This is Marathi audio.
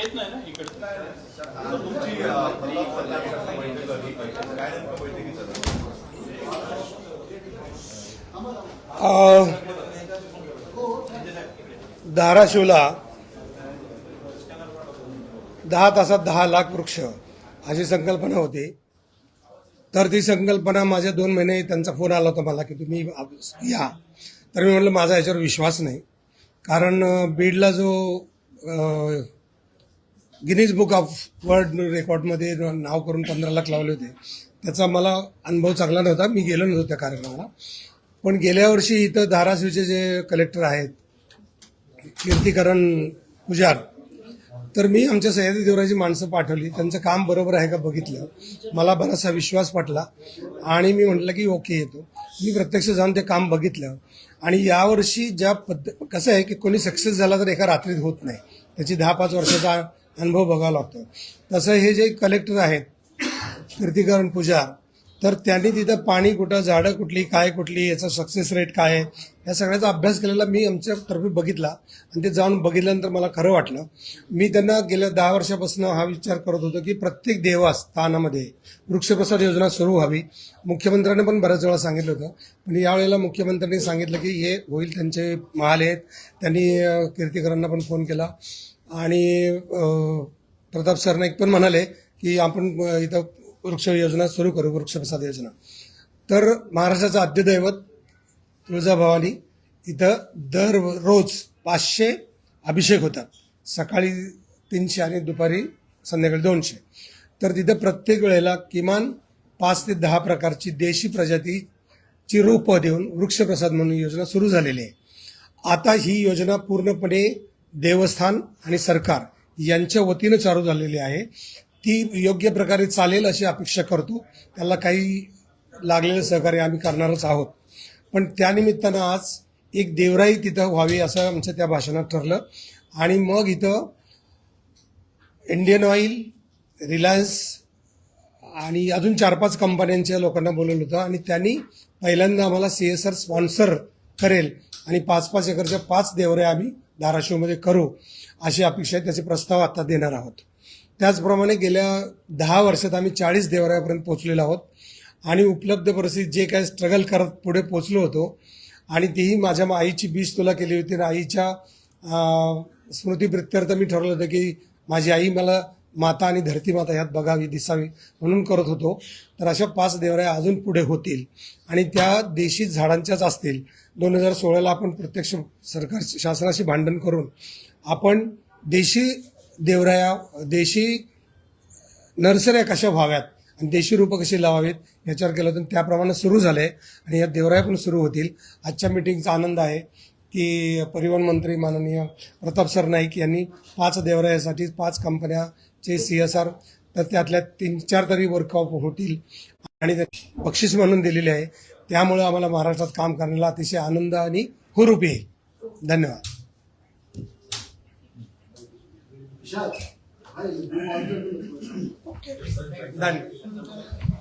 येत नाही ना इकडे. धाराशिवला 10 तासात 10 लाख वृक्ष अशी संकल्पना होती. तर ती संकल्पना माझ्या 2 महिने त्यांचा फोन आला होता मला की तुम्ही या. तर मी म्हटलं माझा याच्यावर विश्वास नाही, कारण बीडला जो गिनीज बुक ऑफ वर्ल्ड रेकॉर्डमध्ये नाव करून 15 लाख लावले होते, त्याचा मला अनुभव चांगला नव्हता. मी गेलो नव्हतो त्या कार्यक्रमाला. पण गेल्या वर्षी इथं धाराशिवचे जे कलेक्टर आहेत कीर्तिकरण पुजार, तर मी आमच्या सह्याद्री देवराची माणसं पाठवली, त्यांचं काम बरोबर आहे का बघितलं, मला बराचसा विश्वास पटला आणि मी म्हटलं की ओके येतो. मी प्रत्यक्ष जाऊन ते काम बघितलं आणि यावर्षी ज्या कसं आहे की कोणी सक्सेस झाला तर एका रात्रीत होत नाही, त्याची 10-5 वर्षाचा अनुभव बघावा लागतो. तसं हे जे कलेक्टर आहेत कीर्तिकरण पुजार, तर त्यांनी तिथं पाणी कुठं, झाडं कुठली, काय कुठली, याचा सक्सेस रेट काय आहे, या सगळ्याचा अभ्यास केलेला मी आमच्यातर्फे बघितला आणि ते जाऊन बघितल्यानंतर मला खरं वाटलं. मी त्यांना गेल्या 10 वर्षापासून हा विचार करत होतो की प्रत्येक देवस्थानामध्ये वृक्षप्रसाद योजना सुरू व्हावी. मुख्यमंत्र्यांनी पण बऱ्याच वेळा सांगितलं होतं, पण यावेळेला मुख्यमंत्र्यांनी सांगितलं की हे होईल, त्यांचे महाल आहेत. त्यांनी कीर्तिकरांना पण फोन केला आणि प्रताप सरनाईक पण म्हणाले की आपण इथं वृक्ष योजना सुरू करू, वृक्षप्रसाद योजना. तर महाराष्ट्राचं आद्यदैवत तुळजाभवानी इथं दररोज 500 अभिषेक होतात, सकाळी 300 आणि दुपारी संध्याकाळी 200. तर तिथं प्रत्येक वेळेला किमान 5 ते 10 प्रकारची देशी प्रजातीची रोपं देऊन वृक्षप्रसाद म्हणून योजना सुरू झालेली आहे. आता ही योजना पूर्णपणे देवस्थान आणि सरकार यांच्या वतीनं चालू झालेली आहे. ती योग्य प्रकारे चालेल अशी अपेक्षा करतो. त्याला काही लागलेलं सहकार्य आम्ही करणारच आहोत. पण त्यानिमित्तानं आज एक देवराई तिथं व्हावी असं आमच्या त्या भाषणात ठरलं आणि मग इथं इंडियन ऑइल, रिलायन्स आणि अजून 4-5 कंपन्यांच्या लोकांना बोलवलं होतं आणि त्यांनी पहिल्यांदा आम्हाला CSR स्पॉन्सर करेल आणि 5-5 एकरच्या 5 देवऱ्या आम्ही धाराशिवमध्ये करू अशी अपेक्षा आहे. त्याचे प्रस्ताव आता देणार आहोत. त्याचप्रमाणे गेल्या 10 वर्षात आम्ही 40 देवऱ्यापर्यंत पोहोचलेलो आहोत आणि उपलब्ध परिस्थितीत जे काय स्ट्रगल करत पुढे पोहोचलो होतो आणि तीही माझ्या आईची 20 तोला केली होती आणि आईच्या स्मृतीप्रित्यर्थ मी ठरवलं होतं की माझी आई मला माता आणि धरती माता ह्यात बघावी, दिसावी म्हणून करत होतो. तर अशा 5 देवऱ्या अजून पुढे होतील आणि त्या देशी झाडांच्याच असतील. 2016ला आपण प्रत्यक्ष सरकार शासनाशी भांडण करून आपण देशी देवराया, देशी नर्सऱ्या कशा व्हाव्यात आणि देशी रोपं कशी लावावीत याच्यावर केलं होतं. त्याप्रमाणे सुरू झालं आहे आणि या देवराया पण सुरू होतील. आजच्या मीटिंगचा आनंद आहे की परिवहन मंत्री माननीय प्रताप सरनाईक यांनी 5 देवरायासाठी 5 कंपन्याचे CSR, तर त्यातल्या 3-4 तरी वर्कआउट होतील आणि बक्षीस म्हणून दिलेले आहे. त्यामुळे आम्हाला महाराष्ट्रात काम करण्याला अतिशय आनंद आणि हुरूप येईल. धन्यवाद. धन्यवाद.